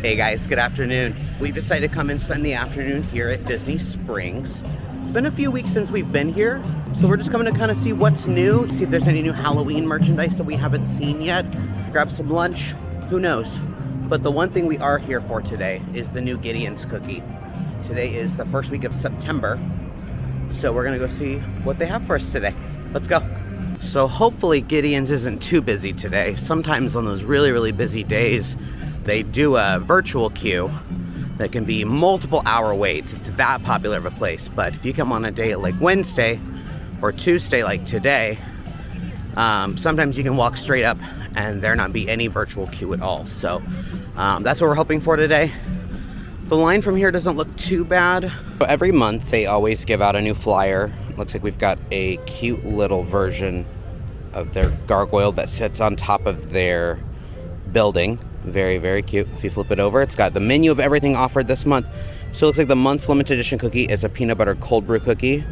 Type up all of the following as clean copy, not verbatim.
Hey guys, good afternoon. We decided to come and spend the afternoon here at Disney Springs. It's been a few weeks since we've been here, so we're just coming to kind of see what's new, see if there's any new Halloween merchandise that we haven't seen yet, grab some lunch, who knows. But the one thing we are here for today is the new Gideon's cookie. Today is the first week of September, so we're gonna go see what they have for us today. Let's go. So hopefully Gideon's isn't too busy today. Sometimes on those really busy days, they do a virtual queue that can be multiple hour waits. It's that popular of a place. But if you come on a day like Wednesday or Tuesday like today, sometimes you can walk straight up and there not be any virtual queue at all. So that's what we're hoping for today. The line from here doesn't look too bad. Every month they always give out a new flyer. Looks like we've got a cute little version of their gargoyle that sits on top of their building. Very cute. If you flip it over, it's got the menu of everything offered this month. So it looks like the month's limited edition cookie is a peanut butter cold brew cookie.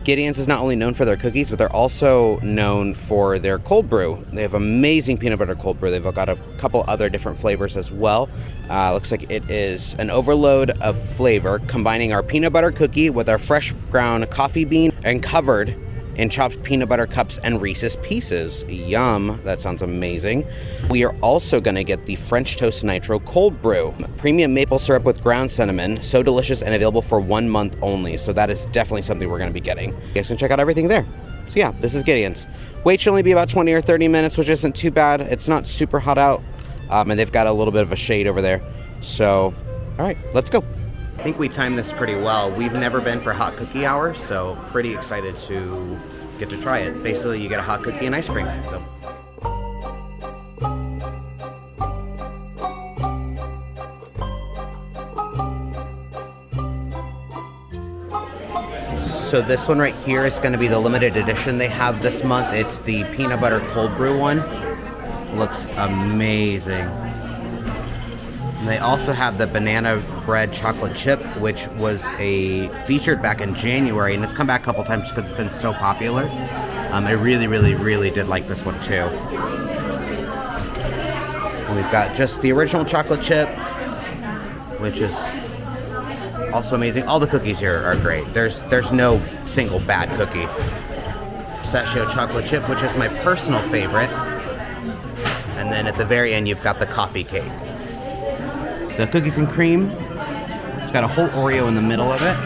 Gideon's is not only known for their cookies, but they're also known for their cold brew. They have amazing peanut butter cold brew. They've got a couple other different flavors as well. Looks like it is an overload of flavor, combining our peanut butter cookie with our fresh ground coffee bean and covered in chopped peanut butter cups and Reese's Pieces. Yum, that sounds amazing. We are also gonna get the French Toast Nitro Cold Brew. Premium maple syrup with ground cinnamon, so delicious and available for 1 month only. So that is definitely something we're gonna be getting. You guys can check out everything there. So yeah, this is Gideon's. Wait should only be about 20 or 30 minutes, which isn't too bad. It's not super hot out, and they've got a little bit of a shade over there. So, all right, let's go. I think we timed this pretty well. We've never been for hot cookie hour, so pretty excited to get to try it. Basically, you get a hot cookie and ice cream. So this one right here is going to be the limited edition they have this month. It's the peanut butter cold brew one. Looks amazing. And they also have the banana bread chocolate chip, which was featured back in January, and it's come back a couple times just because it's been so popular. I really did like this one too. And we've got just the original chocolate chip, which is also amazing. All the cookies here are great. There's no single bad cookie. Pistachio chocolate chip, which is my personal favorite. And then at the very end, you've got the coffee cake. The cookies and cream, it's got a whole Oreo in the middle of it.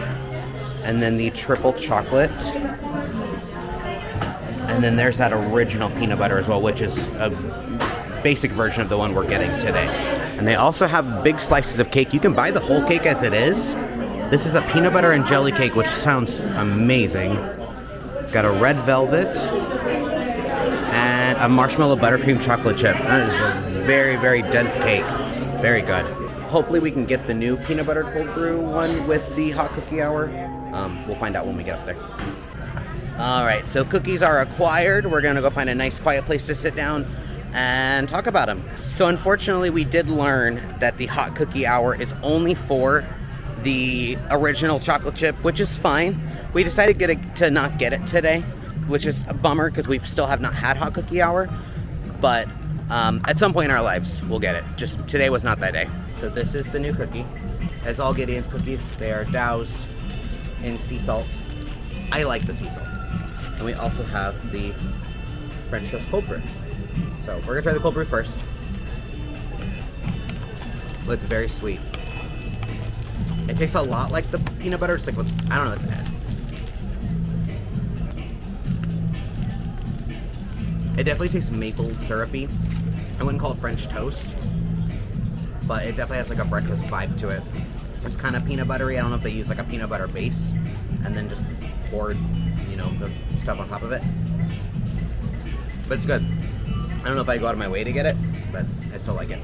And then the triple chocolate. And then there's that original peanut butter as well, which is a basic version of the one we're getting today. And they also have big slices of cake. You can buy the whole cake as it is. This is a peanut butter and jelly cake, which sounds amazing. Got a red velvet and a marshmallow buttercream chocolate chip. That is a very dense cake. Very good. Hopefully we can get the new peanut butter cold brew one with the hot cookie hour. We'll find out when we get up there. All right, so cookies are acquired. We're gonna go find a nice quiet place to sit down and talk about them. So unfortunately, we did learn that the hot cookie hour is only for the original chocolate chip, which is fine. We decided to not get it today, which is a bummer because we still have not had hot cookie hour. But at some point in our lives, we'll get it. Just today was not that day. So this is the new cookie. As all Gideon's cookies, they are doused in sea salt. I like the sea salt. And we also have the French Toast Cold Brew. So we're gonna try the cold brew first. Well, it's very sweet. It tastes a lot like the peanut butter. It's like, I don't know, it definitely tastes maple syrupy. I wouldn't call it French toast, but it definitely has like a breakfast vibe to it. It's kind of peanut buttery. I don't know if they use like a peanut butter base and then just poured, the stuff on top of it. But it's good. I don't know if I go out of my way to get it, but I still like it.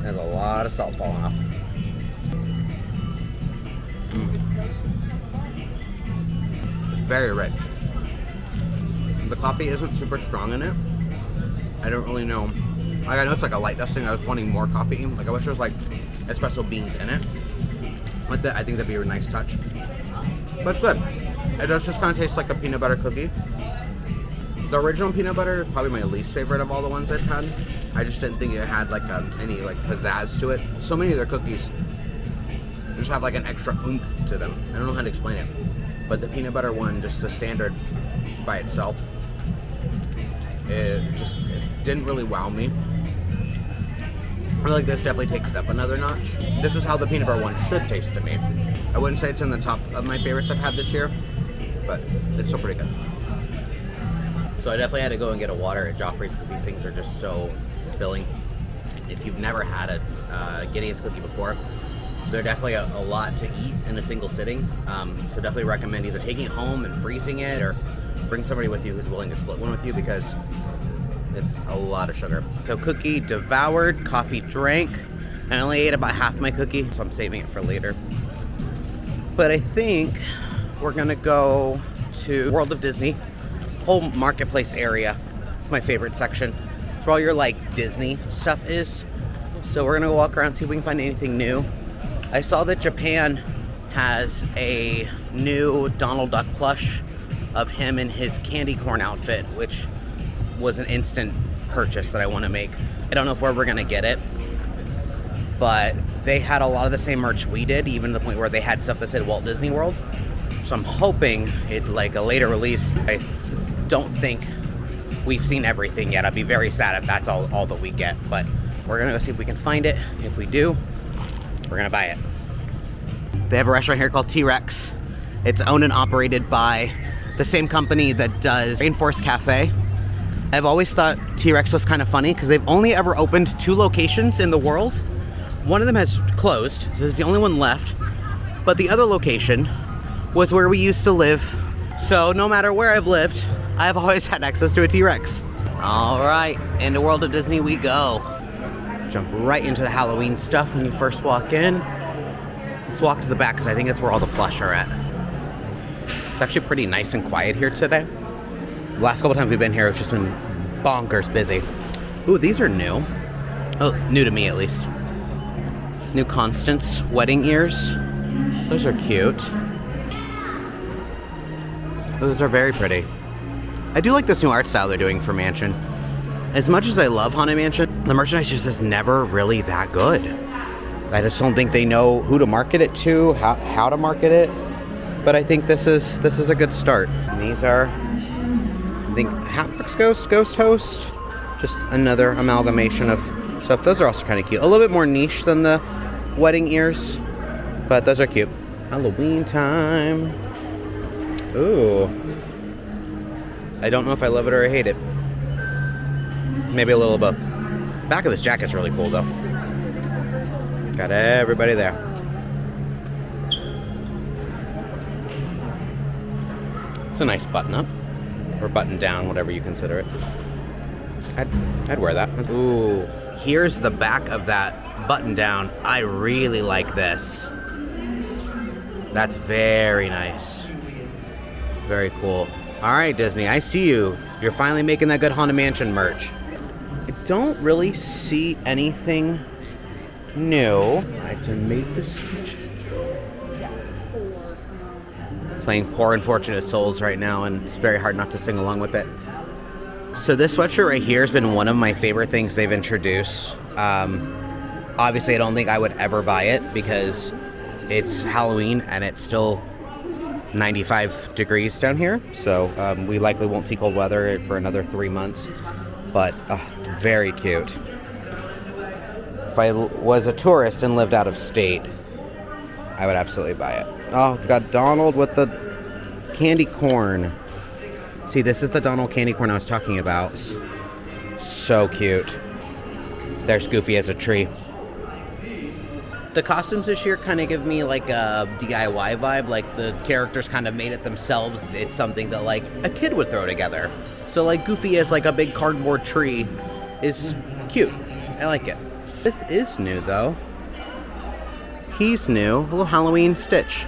There's a lot of salt falling off. It's very rich. The coffee isn't super strong in it. I don't really know. I know it's like a light dusting. I was wanting more coffee. Like I wish there was like espresso beans in it. I think that'd be a nice touch. But it's good. It does just kind of taste like a peanut butter cookie. The original peanut butter is probably my least favorite of all the ones I've had. I just didn't think it had like any like pizzazz to it. So many of their cookies just have like an extra oomph to them. I don't know how to explain it, but the peanut butter one, just the standard by itself, it didn't really wow me. I feel like this definitely takes it up another notch. This is how the peanut butter one should taste to me. I wouldn't say it's in the top of my favorites I've had this year, but it's still pretty good. So I definitely had to go and get a water at Joffrey's because these things are just so filling. If you've never had a Gideon's cookie before, they're definitely a lot to eat in a single sitting. So definitely recommend either taking it home and freezing it, or bring somebody with you who's willing to split one with you, because it's a lot of sugar. So cookie devoured, coffee drank. I only ate about half my cookie, so I'm saving it for later. But I think we're gonna go to World of Disney, whole marketplace area. It's my favorite section. It's where all your like Disney stuff is. So we're gonna go walk around, see if we can find anything new. I saw that Japan has a new Donald Duck plush of him in his candy corn outfit, which was an instant purchase that I want to make. I don't know if we're ever gonna get it, but they had a lot of the same merch we did, even to the point where they had stuff that said Walt Disney World. So I'm hoping it's like a later release. I don't think we've seen everything yet. I'd be very sad if that's all that we get, but we're gonna go see if we can find it. If we do, we're gonna buy it. They have a restaurant here called T-Rex. It's owned and operated by the same company that does Rainforest Cafe. I've always thought T-Rex was kind of funny because they've only ever opened 2 locations in the world. One of them has closed, so it's the only one left. But the other location was where we used to live. So no matter where I've lived, I've always had access to a T-Rex. All right, into World of Disney we go. Jump right into the Halloween stuff when you first walk in. Let's walk to the back because I think that's where all the plush are at. It's actually pretty nice and quiet here today. The last couple times we've been here, it's just been bonkers busy. Ooh, these are new. Oh, new to me at least. New Constance wedding ears. Those are cute. Those are very pretty. I do like this new art style they're doing for Mansion. As much as I love Haunted Mansion, the merchandise just is never really that good. I just don't think they know who to market it to, how to market it. But I think this is a good start. And these are, I think, Hatbox Ghost Host. Just another amalgamation of stuff. Those are also kind of cute. A little bit more niche than the wedding ears, but those are cute. Halloween time. Ooh. I don't know if I love it or I hate it. Maybe a little of both. Back of this jacket's really cool though. Got everybody there. It's a nice button up. Or button down, whatever you consider it. I'd wear that. Ooh, here's the back of that button down. I really like this. That's very nice. Very cool. All right, Disney, I see you. You're finally making that good Haunted Mansion merch. I don't really see anything new. I can make the switch. Playing Poor Unfortunate Souls right now, and it's very hard not to sing along with it. So this sweatshirt right here has been one of my favorite things they've introduced. Obviously, I don't think I would ever buy it because it's Halloween and it's still 95 degrees down here. So we likely won't see cold weather for another 3 months. But very cute. If I was a tourist and lived out of state, I would absolutely buy it. Oh, it's got Donald with the candy corn. See, this is the Donald candy corn I was talking about. So cute. There's Goofy as a tree. The costumes this year kind of give me like a DIY vibe, like the characters kind of made it themselves. It's something that like a kid would throw together. So like Goofy as like a big cardboard tree is cute. I like it. This is new though. He's new, a little Halloween Stitch.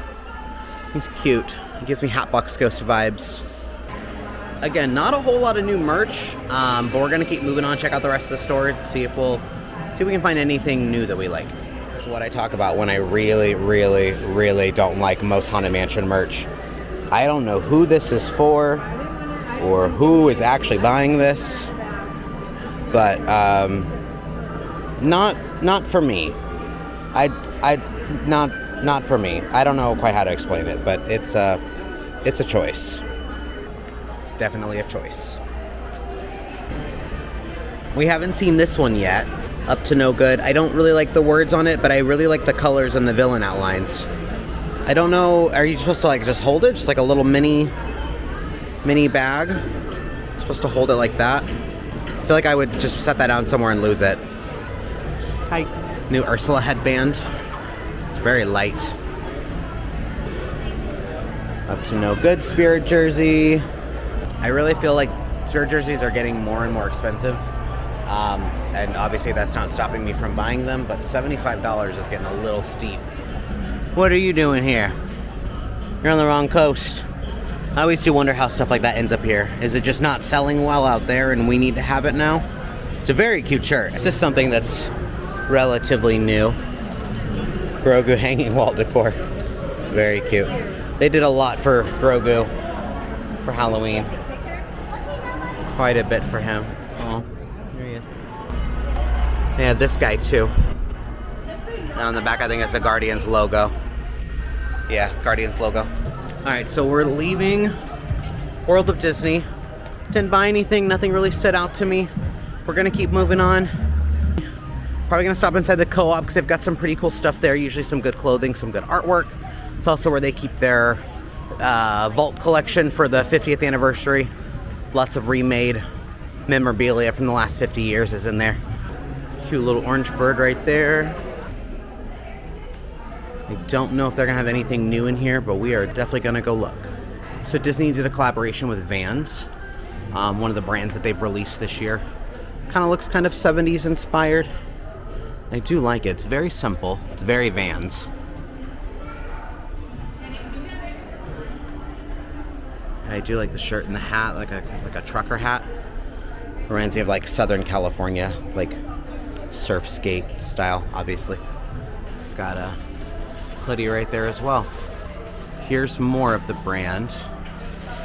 He's cute. He gives me Hatbox Ghost vibes. Again, not a whole lot of new merch, but we're gonna keep moving on, check out the rest of the store, see if we can find anything new that we like. Here's what I talk about when I really, really, really don't like most Haunted Mansion merch. I don't know who this is for, or who is actually buying this, but Not for me. Not for me. I don't know quite how to explain it, but it's a choice. It's definitely a choice. We haven't seen this one yet. Up to No Good. I don't really like the words on it, but I really like the colors and the villain outlines. I don't know, are you supposed to like just hold it? Just like a little mini bag? You're supposed to hold it like that? I feel like I would just set that down somewhere and lose it. Hi. New Ursula headband. It's very light. Up to No Good Spirit jersey. I really feel like Spirit jerseys are getting more and more expensive. And obviously that's not stopping me from buying them, but $75 is getting a little steep. What are you doing here? You're on the wrong coast. I always do wonder how stuff like that ends up here. Is it just not selling well out there and we need to have it now? It's a very cute shirt. This is something that's relatively new. Grogu hanging wall decor. Very cute. They did a lot for Grogu for Halloween. Quite a bit for him. Oh, there he is. They have this guy too. And on the back, I think it's the Guardians logo. Yeah, Guardians logo. All right, so we're leaving World of Disney. Didn't buy anything, nothing really stood out to me. We're gonna keep moving on. Probably gonna stop inside the co-op because they've got some pretty cool stuff there. Usually some good clothing, some good artwork. It's also where they keep their vault collection for the 50th anniversary. Lots of remade memorabilia from the last 50 years is in there. Cute little orange bird right there. I don't know if they're gonna have anything new in here, but we are definitely gonna go look. So Disney did a collaboration with Vans, one of the brands that they've released this year. Kind of looks kind of 70s inspired. I do like it. It's very simple. It's very Vans. I do like the shirt and the hat, like a trucker hat. Reminds me of like Southern California, like surfscape style, obviously. Got a hoodie right there as well. Here's more of the brand.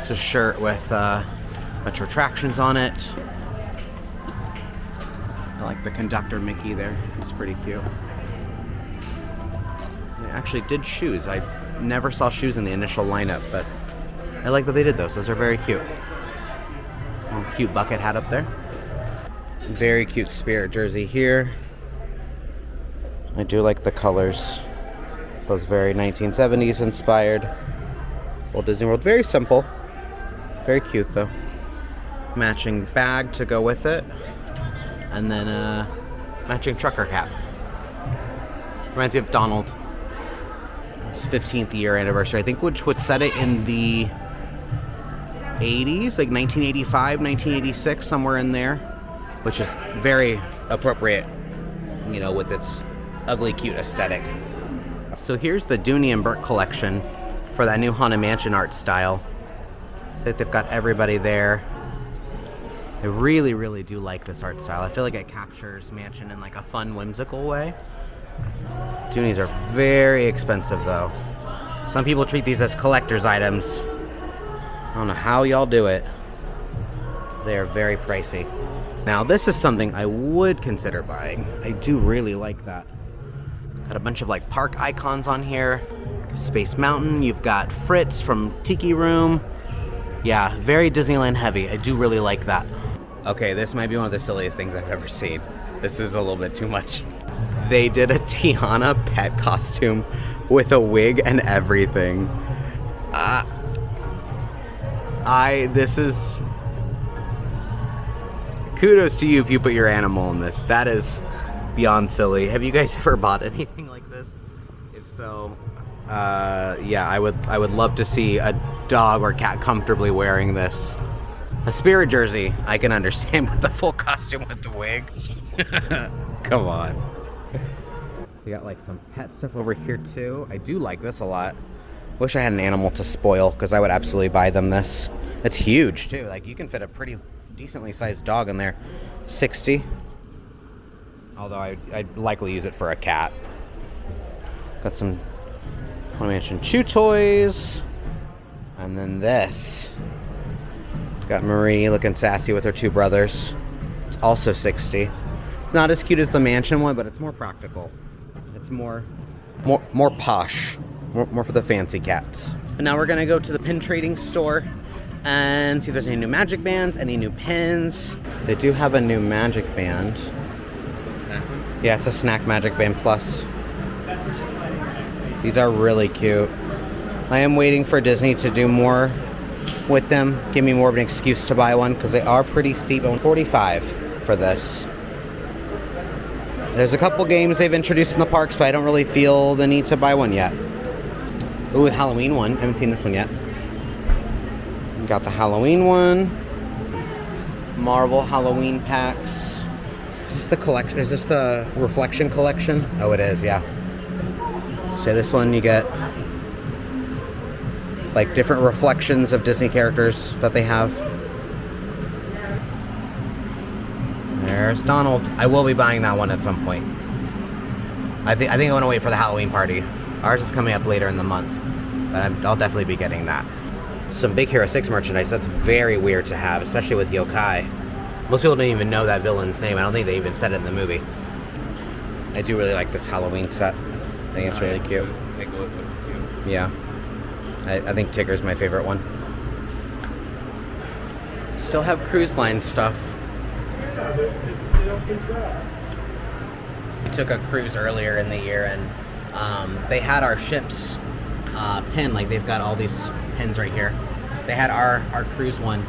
It's a shirt with a bunch of retractions on it. I like the conductor Mickey there. It's pretty cute. They actually did shoes. I never saw shoes in the initial lineup, but I like that they did those. Those are very cute. Little cute bucket hat up there. Very cute Spirit jersey here. I do like the colors. Those very 1970s inspired. Walt Disney World. Very simple. Very cute though. Matching bag to go with it. And then matching trucker cap. Reminds me of Donald. His 15th year anniversary, I think, which would set it in the 80s, like 1985, 1986, somewhere in there, which is very appropriate, you know, with its ugly, cute aesthetic. So here's the Dooney and Burke collection for that new Haunted Mansion art style. So that they've got everybody there. I really, really do like this art style. I feel like it captures Mansion in like a fun, whimsical way. Doonies are very expensive though. Some people treat these as collector's items. I don't know how y'all do it. They are very pricey. Now this is something I would consider buying. I do really like that. Got a bunch of like park icons on here. Space Mountain. You've got Fritz from Tiki Room. Yeah, very Disneyland heavy. I do really like that. Okay, this might be one of the silliest things I've ever seen. This is a little bit too much. They did a Tiana pet costume with a wig and everything. This is... Kudos to you if you put your animal in this. That is beyond silly. Have you guys ever bought anything like this? If so, yeah, I would love to see a dog or cat comfortably wearing this. A Spirit jersey, I can understand, but the full costume with the wig? Come on. We got like some pet stuff over here too. I do like this a lot. Wish I had an animal to spoil, because I would absolutely buy them this. It's huge too. Like you can fit a pretty decently sized dog in there. 60. Although I'd likely use it for a cat. Got some Haunted Mansion chew toys. And then this. Got Marie looking sassy with her two brothers. It's also 60. It's not as cute as the mansion one, but it's more practical. It's more posh, more for the fancy cats. And now we're gonna go to the pin trading store and see if there's any new magic bands, any new pins. They do have a new magic band. Is it a snack one? Yeah, it's a snack magic band plus. These are really cute. I am waiting for Disney to do more with them. Give me more of an excuse to buy one because they are pretty steep. $45 for this. There's a couple games they've introduced in the parks, but I don't really feel the need to buy one yet. Ooh, a Halloween one. I haven't seen this one yet. Got the Halloween one. Marvel Halloween packs. Is this the collection? Is this the Reflection collection? Oh, it is, yeah. So this one you get like different reflections of Disney characters that they have. There's Donald. I will be buying that one at some point. I think I want to wait for the Halloween party. Ours is coming up later in the month, but I'll definitely be getting that. Some Big Hero 6 merchandise. That's very weird to have, especially with Yokai. Most people don't even know that villain's name. I don't think they even said it in the movie. I do really like this Halloween set. I think it's really cute. It looks cute. Yeah. I think Tigger's my favorite one. Still have cruise line stuff. We took a cruise earlier in the year and they had our ship's pin. Like they've got all these pins right here. They had our cruise one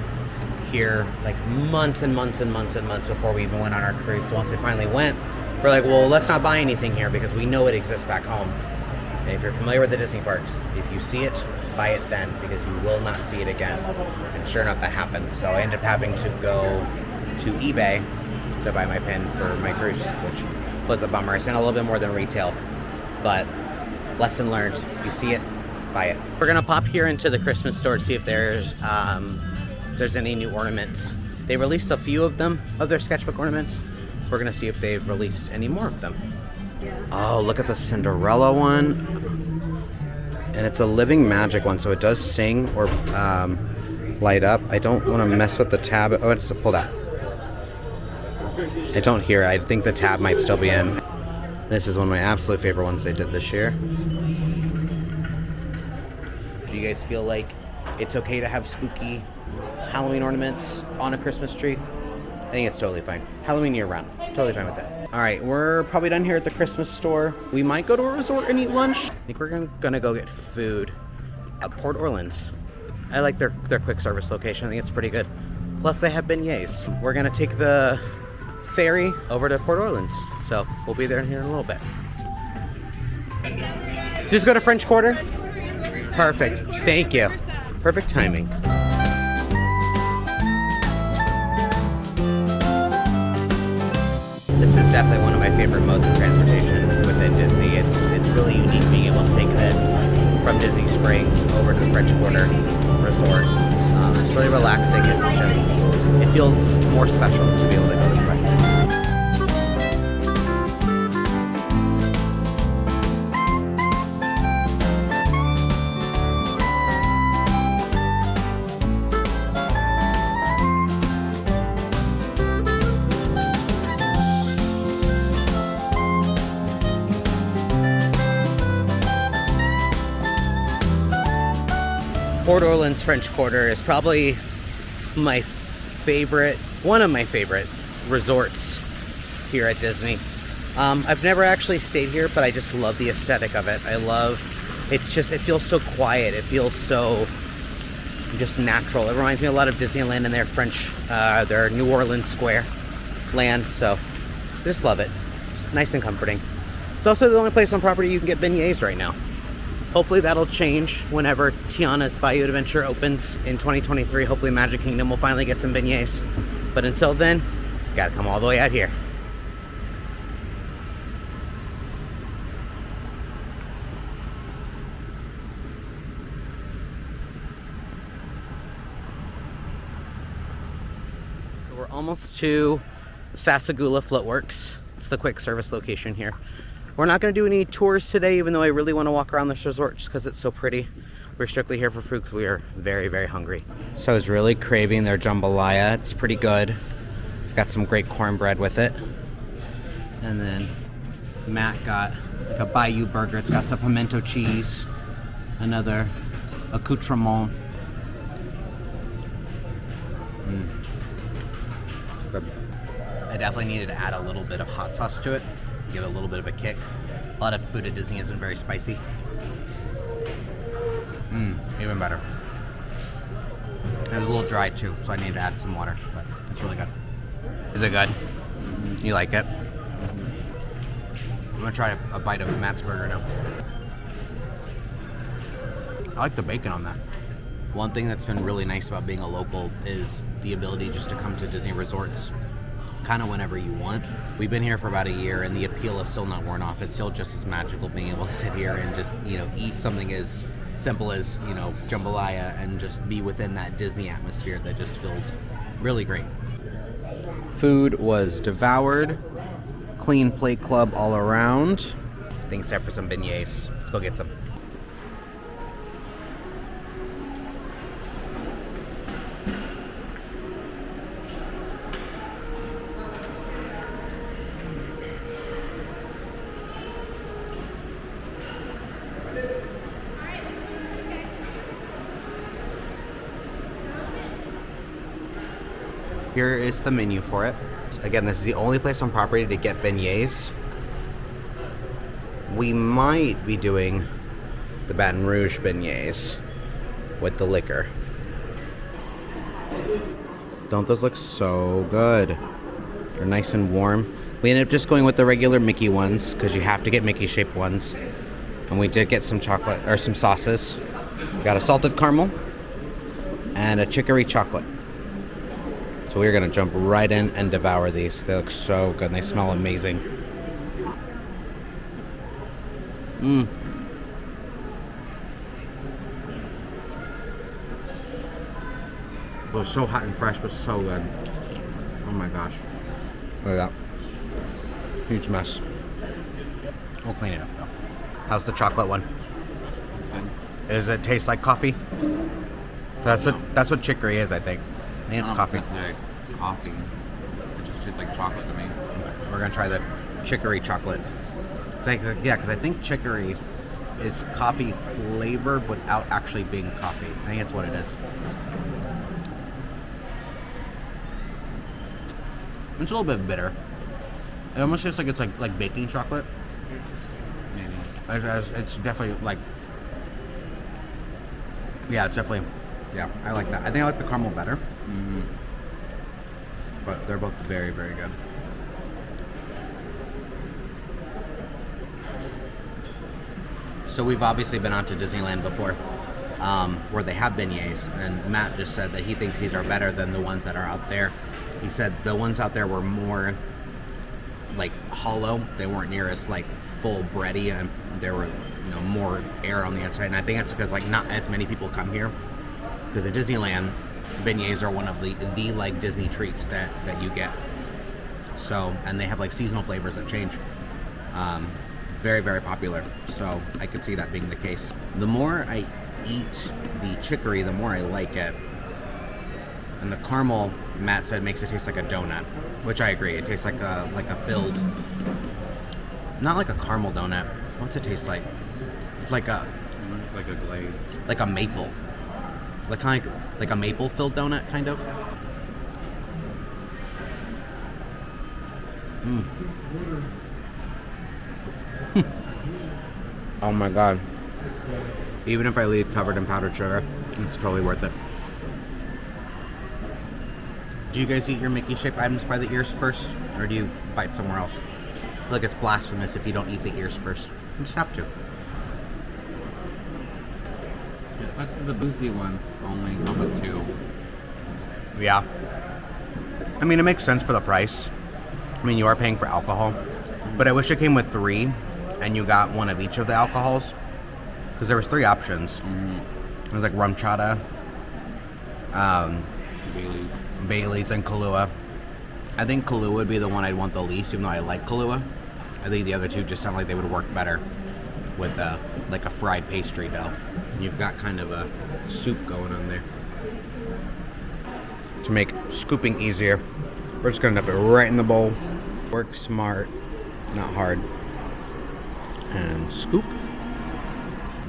here like months and months and months and months before we even went on our cruise. So once we finally went, we're like, well, let's not buy anything here because we know it exists back home. And if you're familiar with the Disney parks, if you see it, buy it then because you will not see it again. And sure enough, that happened. So I ended up having to go to eBay to buy my pin for my cruise, which was a bummer. I spent a little bit more than retail, but lesson learned. If you see it, buy it. We're gonna pop here into the Christmas store to see if there's any new ornaments. They released a few of them, of their sketchbook ornaments. We're gonna see if they've released any more of them. Oh, look at the Cinderella one. And it's a living magic one, so it does sing or light up. I don't want to mess with the tab. Oh, it's pulled out. I don't hear it. I think the tab might still be in. This is one of my absolute favorite ones they did this year. Do you guys feel like it's okay to have spooky Halloween ornaments on a Christmas tree? I think it's totally fine. Halloween year round. Totally fine with that. All right, we're probably done here at the Christmas store. We might go to a resort and eat lunch. I think we're gonna go get food at Port Orleans. I like their quick service location. I think it's pretty good. Plus they have beignets. We're gonna take the ferry over to Port Orleans. So we'll be there here in a little bit. Just go to French Quarter? Perfect, thank you. Perfect timing. This is definitely one of my favorite modes of transportation within Disney. It's really unique being able to take this from Disney Springs over to the French Quarter Resort. It's really relaxing. It feels more special to be able to go this way. Port Orleans French Quarter is probably one of my favorite resorts here at Disney. I've never actually stayed here, but I just love the aesthetic of it. It feels so quiet. It feels so just natural. It reminds me a lot of Disneyland and their New Orleans Square land. So I just love it. It's nice and comforting. It's also the only place on property you can get beignets right now. Hopefully that'll change whenever Tiana's Bayou Adventure opens in 2023. Hopefully Magic Kingdom will finally get some beignets. But until then, gotta come all the way out here. So we're almost to Sassagoula Floatworks. It's the quick service location here. We're not going to do any tours today, even though I really want to walk around this resort just because it's so pretty. We're strictly here for food because we are very, very hungry. So I was really craving their jambalaya. It's pretty good. It's got some great cornbread with it. And then Matt got like a Bayou burger. It's got some pimento cheese, another accoutrement. I definitely needed to add a little bit of hot sauce to it, give it a little bit of a kick. A lot of food at Disney isn't very spicy. Even better. It was a little dry too, so I needed to add some water, but it's really good. Is it good? You like it? I'm gonna try a bite of Matt's burger now. I like the bacon on that. One thing that's been really nice about being a local is the ability just to come to Disney resorts kind of whenever you want. We've been here for about a year and the appeal is still not worn off. It's still just as magical being able to sit here and just, eat something as simple as, jambalaya and just be within that Disney atmosphere that just feels really great. Food was devoured. Clean plate club all around. I think except for some beignets. Let's go get some. Here is the menu for it. Again, this is the only place on property to get beignets. We might be doing the Baton Rouge beignets with the liquor. Don't those look so good? They're nice and warm. We ended up just going with the regular Mickey ones because you have to get Mickey shaped ones. And we did get some chocolate or some sauces. We got a salted caramel and a chicory chocolate. So we're gonna jump right in and devour these. They look so good and they smell amazing. It was so hot and fresh, but so good. Oh my gosh. Look at that. Huge mess. We'll clean it up though. How's the chocolate one? It's good. Does it taste like coffee? That's what chicory is, I think. I think it's coffee. It's necessarily coffee. It just tastes like chocolate to me. Okay. We're gonna try the chicory chocolate. Because I think chicory is coffee flavored without actually being coffee. I think that's what it is. It's a little bit bitter. It almost tastes like it's like baking chocolate. Maybe. It's definitely like, yeah, it's definitely, yeah, I like that. I think I like the caramel better. But they're both very, very good. So we've obviously been on to Disneyland before, where they have beignets, and Matt just said that he thinks these are better than the ones that are out there. He said the ones out there were more like hollow. They weren't near as like full bready, and there were more air on the outside. And I think that's because like not as many people come here, because at Disneyland, beignets are one of the like Disney treats that you get. So, and they have like seasonal flavors that change. Very, very popular. So I could see that being the case. The more I eat the chicory, the more I like it. And the caramel, Matt said, makes it taste like a donut, which I agree. It tastes like a filled, not like a caramel donut. What's it taste like? It's like a glaze. Like a maple. Like kind of like a maple filled donut, kind of. Oh my god. Even if I leave covered in powdered sugar, it's totally worth it. Do you guys eat your Mickey shaped items by the ears first, or do you bite somewhere else? I feel like it's blasphemous if you don't eat the ears first. You just have to. Yes, that's the boozy ones. Only come with 2. Yeah. I mean, it makes sense for the price. I mean, you are paying for alcohol, but I wish it came with 3, and you got one of each of the alcohols, because there was 3 options. It was like rum chata, Bailey's, and Kahlua. I think Kahlua would be the one I'd want the least, even though I like Kahlua. I think the other 2 just sound like they would work better with like a fried pastry dough. And you've got kind of a soup going on there. To make scooping easier, we're just gonna dump it right in the bowl. Work smart, not hard. And scoop.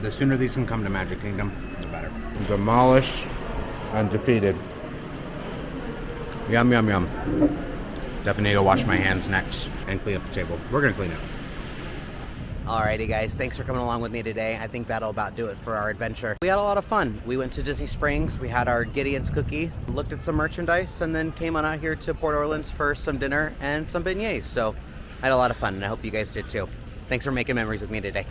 The sooner these can come to Magic Kingdom, the better. Demolish and defeated. Yum, yum, yum. Definitely need to wash my hands next and clean up the table. We're gonna clean it. Alrighty guys, thanks for coming along with me today. I think that'll about do it for our adventure. We had a lot of fun. We went to Disney Springs, we had our Gideon's cookie, looked at some merchandise, and then came on out here to Port Orleans for some dinner and some beignets. So I had a lot of fun, and I hope you guys did too. Thanks for making memories with me today.